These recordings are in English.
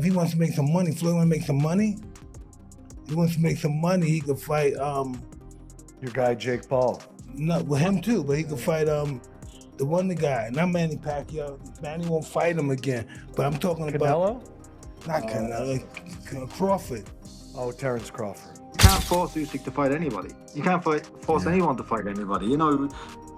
If he wants to make some money, Floyd wants to make some money. If he wants to make some money, he could fight your guy Jake Paul. No, with him too, but he could fight the Wonder guy, not Manny Pacquiao. Manny won't fight him again. But I'm talking Canelo? Not Canelo, Crawford. Oh, Terence Crawford. You can't force Usyk to fight anybody. You can't force anyone to fight anybody. You know,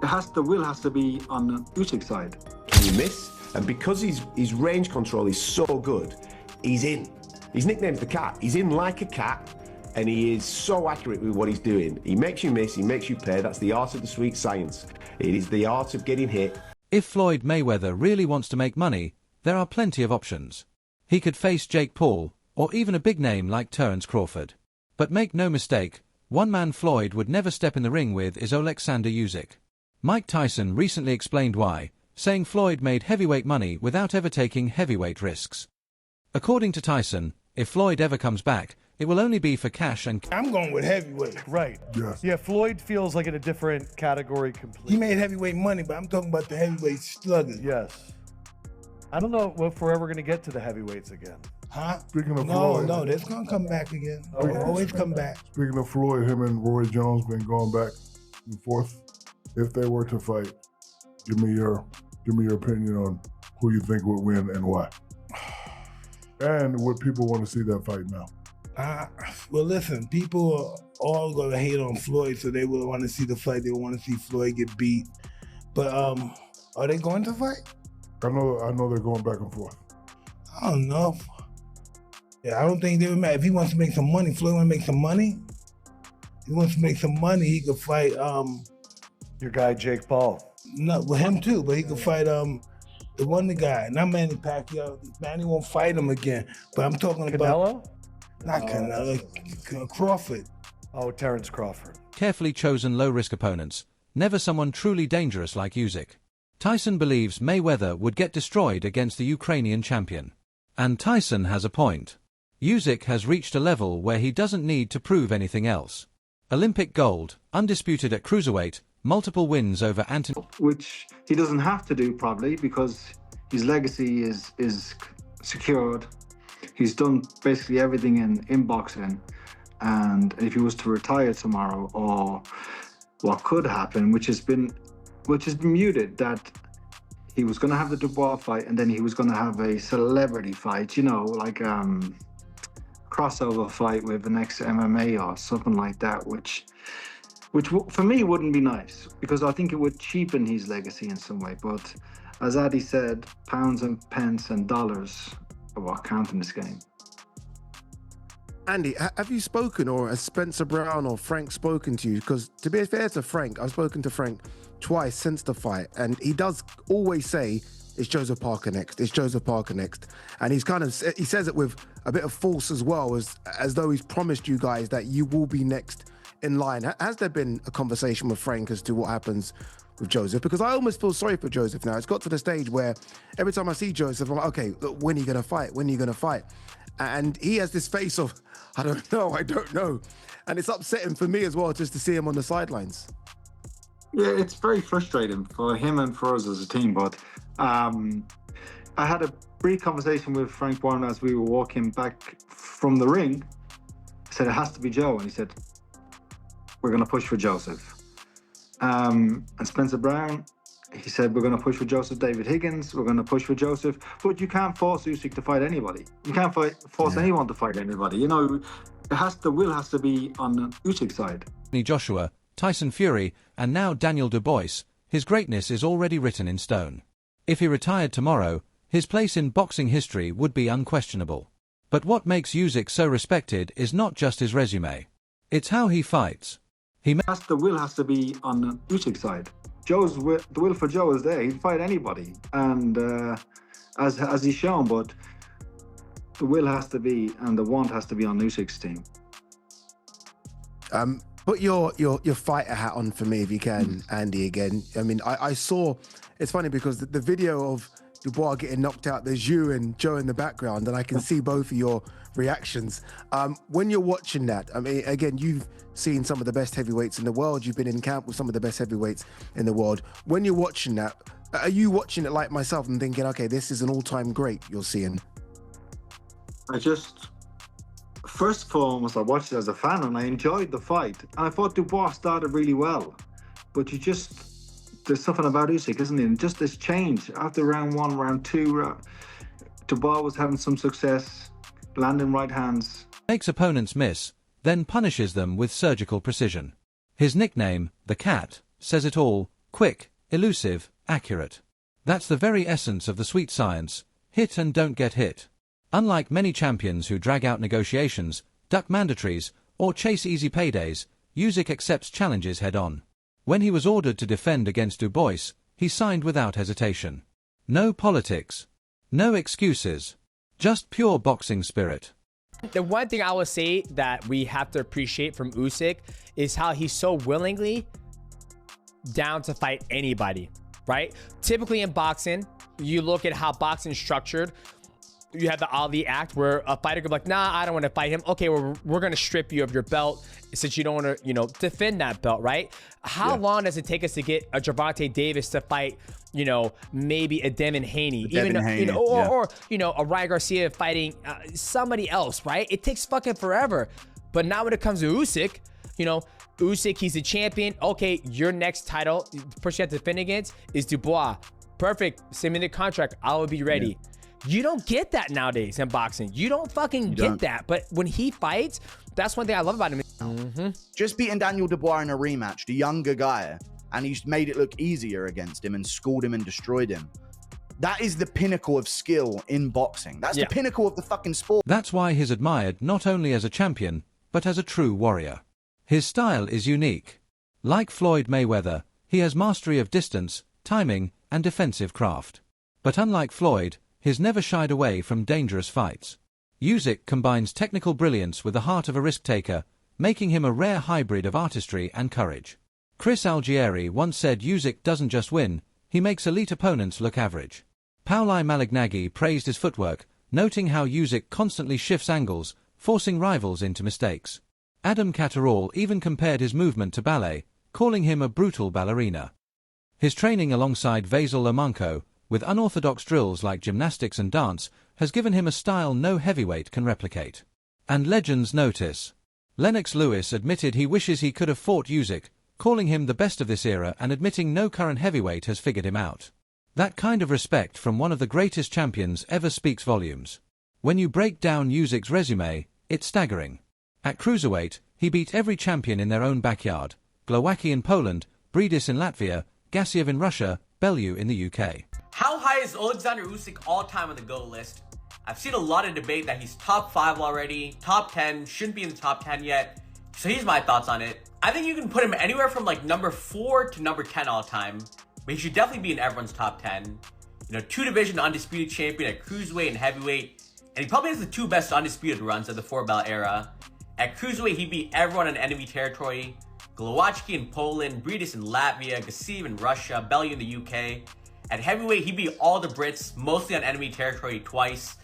the will has to be on Usyk's side. Can you miss? And because his range control is so good, he's in. His nickname's the cat. He's in like a cat, and he is so accurate with what he's doing. He makes you miss, he makes you pay. That's the art of the sweet science. It is the art of getting hit. If Floyd Mayweather really wants to make money, there are plenty of options. He could face Jake Paul, or even a big name like Terence Crawford. But make no mistake, one man Floyd would never step in the ring with is Oleksandr Usyk. Mike Tyson recently explained why, saying Floyd made heavyweight money without ever taking heavyweight risks. According to Tyson, if Floyd ever comes back, it will only be for cash and... I'm going with heavyweight. Right. Yes. Yeah, Floyd feels like in a different category completely. He made heavyweight money, but I'm talking about the heavyweight slugger. Yes. I don't know if we're ever going to get to the heavyweights again. Huh? Speaking of Floyd. No, that's going to come back again. Always come back. Speaking of Floyd, him and Roy Jones been going back and forth. If they were to fight, give me your opinion on who you think would win and why. And would people want to see that fight now? Well, listen, people are all going to hate on Floyd, so they will want to see the fight. They want to see Floyd get beat. But are they going to fight? I know they're going back and forth. I don't know. Yeah, I don't think they would matter. If he wants to make some money, Floyd wants to make some money. If he wants to make some money, he could fight your guy Jake Paul. No, with him too, but he could fight the Wonder guy, not Manny Pacquiao. Manny won't fight him again. But I'm talking Canelo? Not Canelo, Crawford. Oh, Terence Crawford. Carefully chosen low-risk opponents, never someone truly dangerous like Usyk. Tyson believes Mayweather would get destroyed against the Ukrainian champion. And Tyson has a point. Usyk has reached a level where he doesn't need to prove anything else. Olympic gold, undisputed at cruiserweight, multiple wins over Anthony... Which he doesn't have to do probably because his legacy is secured. He's done basically everything in boxing. And if he was to retire tomorrow, or what could happen, which has been muted, that he was going to have the Dubois fight and then he was going to have a celebrity fight, you know, like crossover fight with the next MMA or something like that, which for me wouldn't be nice because I think it would cheapen his legacy in some way. But as Addy said, pounds and pence and dollars are what count in this game. Andy, have you spoken, or has Spencer Brown or Frank spoken to you? Because to be fair to Frank, I've spoken to Frank twice since the fight, and he does always say, it's Joseph Parker next, it's Joseph Parker next. And he says it with a bit of force as well, as though he's promised you guys that you will be next in line. Has there been a conversation with Frank as to what happens with Joseph? Because I almost feel sorry for Joseph now. It's got to the stage where every time I see Joseph, I'm like, okay, look, when are you going to fight? When are you going to fight? And he has this face of, I don't know. And it's upsetting for me as well just to see him on the sidelines. Yeah, it's very frustrating for him and for us as a team. But I had a brief conversation with Frank Warren as we were walking back from the ring. I said, it has to be Joe. And he said, we're going to push for Joseph. And Spencer Brown, he said, we're going to push for Joseph. David Higgins, we're going to push for Joseph. But you can't force Usyk to fight anybody. You can't force anyone to fight anybody. You know, the will has to be on Usyk's side. Joshua, Tyson Fury, and now Daniel Dubois, his greatness is already written in stone. If he retired tomorrow, his place in boxing history would be unquestionable. But what makes Usyk so respected is not just his resume. It's how he fights. The will has to be on Usyk's side. The will for Joe is there. He'd fight anybody, and as he's shown. But the will has to be, and the want has to be on Usyk's team. Put your fighter hat on for me if you can, Andy. Again, I mean, I saw. It's funny because the video of Dubois getting knocked out, there's you and Joe in the background, and I can see both of your reactions. When you're watching that, I mean, again, you've seen some of the best heavyweights in the world. You've been in camp with some of the best heavyweights in the world. When you're watching that, are you watching it like myself and thinking, okay, this is an all-time great you're seeing? First and foremost, I watched it as a fan and I enjoyed the fight. And I thought Dubois started really well. But there's something about Usyk, isn't it? And just this change after round 1, round 2, Dubois was having some success, landing right hands. Makes opponents miss, then punishes them with surgical precision. His nickname, the Cat, says it all: quick, elusive, accurate. That's the very essence of the sweet science: hit and don't get hit. Unlike many champions who drag out negotiations, duck mandatories, or chase easy paydays, Usyk accepts challenges head-on. When he was ordered to defend against Dubois, he signed without hesitation. No politics. No excuses. Just pure boxing spirit. The one thing I will say that we have to appreciate from Usyk is how he's so willingly down to fight anybody, right? Typically in boxing, you look at how boxing is structured. You have the Ali Act where a fighter could be like, nah, I don't want to fight him. Okay, well, we're going to strip you of your belt since you don't want to, defend that belt, right? How long does it take us to get a Gervonta Davis to fight, maybe a Devin Haney, or a Ryan Garcia fighting somebody else, right? It takes fucking forever. But now when it comes to Usyk, Usyk, he's the champion. Okay, your next title, the person you have to defend against is Dubois. Perfect. Send me the contract. I will be ready. Yeah. You don't get that nowadays in boxing. You don't fucking get that. But when he fights, that's one thing I love about him. Just beating Daniel Dubois in a rematch, the younger guy, and he's made it look easier against him and schooled him and destroyed him. That is the pinnacle of skill in boxing. That's the pinnacle of the fucking sport. That's why he's admired not only as a champion, but as a true warrior. His style is unique. Like Floyd Mayweather, he has mastery of distance, timing, and defensive craft. But unlike Floyd, he's never shied away from dangerous fights. Usyk combines technical brilliance with the heart of a risk-taker, making him a rare hybrid of artistry and courage. Chris Algieri once said Usyk doesn't just win, he makes elite opponents look average. Pauli Malignaggi praised his footwork, noting how Usyk constantly shifts angles, forcing rivals into mistakes. Adam Catterall even compared his movement to ballet, calling him a brutal ballerina. His training alongside Vasyl Lomachenko, with unorthodox drills like gymnastics and dance, has given him a style no heavyweight can replicate. And legends notice. Lennox Lewis admitted he wishes he could have fought Usyk, calling him the best of this era and admitting no current heavyweight has figured him out. That kind of respect from one of the greatest champions ever speaks volumes. When you break down Usyk's resume, it's staggering. At cruiserweight, he beat every champion in their own backyard: Glowacki in Poland, Bridis in Latvia, Gassiev in Russia, Bellew in the UK. How high is Oleksandr Usyk all-time on the GOAT list? I've seen a lot of debate that he's top 5 already, top 10, shouldn't be in the top 10 yet. So here's my thoughts on it. I think you can put him anywhere from like number 4 to number 10 all-time, but he should definitely be in everyone's top 10. 2-division undisputed champion at cruiserweight and heavyweight, and he probably has the 2 best undisputed runs of the 4-belt era. At cruiserweight, he beat everyone in enemy territory: Glowacki in Poland, Bridis in Latvia, Gassiev in Russia, Bellew in the UK. At heavyweight, he beat all the Brits, mostly on enemy territory, twice.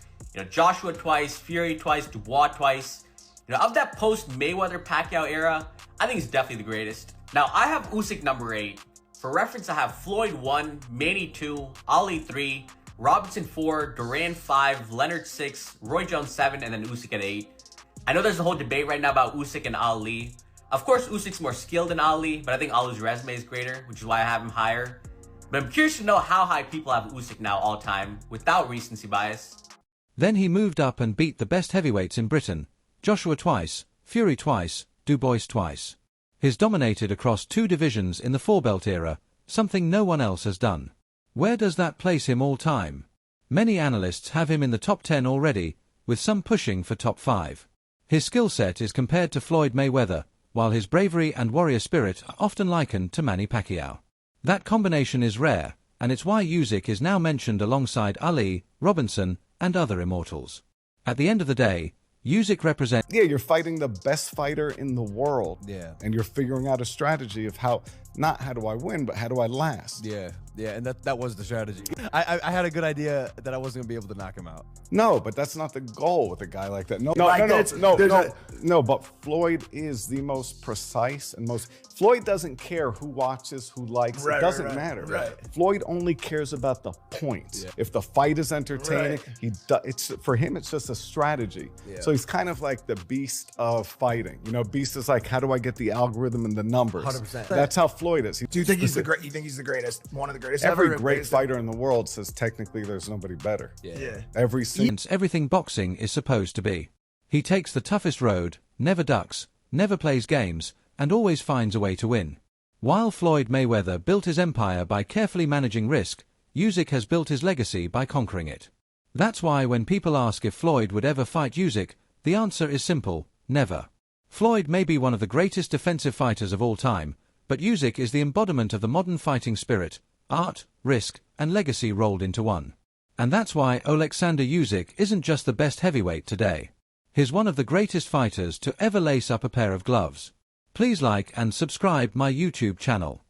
Joshua twice, Fury twice, Dubois twice. Of that post-Mayweather-Pacquiao era, I think he's definitely the greatest. Now, I have Usyk number 8. For reference, I have Floyd 1, Manny 2, Ali 3, Robinson 4, Duran 5, Leonard 6, Roy Jones 7, and then Usyk at 8. I know there's a whole debate right now about Usyk and Ali. Of course, Usyk's more skilled than Ali, but I think Ali's resume is greater, which is why I have him higher. But I'm curious to know how high people have Usyk now all-time, without recency bias. Then he moved up and beat the best heavyweights in Britain: Joshua twice, Fury twice, Dubois twice. He's dominated across 2 divisions in the 4-belt era, something no one else has done. Where does that place him all-time? Many analysts have him in the top 10 already, with some pushing for top 5. His skill set is compared to Floyd Mayweather, while his bravery and warrior spirit are often likened to Manny Pacquiao. That combination is rare, and it's why Usyk is now mentioned alongside Ali, Robinson, and other immortals. At the end of the day, Usyk represents... Yeah, you're fighting the best fighter in the world. Yeah. And you're figuring out a strategy of not how do I win, but how do I last? Yeah. Yeah, and that was the strategy. I had a good idea that I wasn't gonna be able to knock him out. No, but that's not the goal with a guy like that. No, But Floyd is the most precise and most. Floyd doesn't care who watches, who likes. It doesn't matter. Right. Floyd only cares about the points. Yeah. If the fight is entertaining, it's for him. It's just a strategy. Yeah. So he's kind of like the beast of fighting. You know, beast is like, how do I get the algorithm and the numbers? 100%. That's how Floyd is. Do you think he's the great? You think he's the greatest? One of the greatest. Every great fighter in the world says technically there's nobody better. Yeah. Every single. Everything boxing is supposed to be. He takes the toughest road, never ducks, never plays games, and always finds a way to win. While Floyd Mayweather built his empire by carefully managing risk, Usyk has built his legacy by conquering it. That's why when people ask if Floyd would ever fight Usyk, the answer is simple: never. Floyd may be one of the greatest defensive fighters of all time, but Usyk is the embodiment of the modern fighting spirit, art, risk, and legacy rolled into one. And that's why Oleksandr Usyk isn't just the best heavyweight today. He's one of the greatest fighters to ever lace up a pair of gloves. Please like and subscribe my YouTube channel.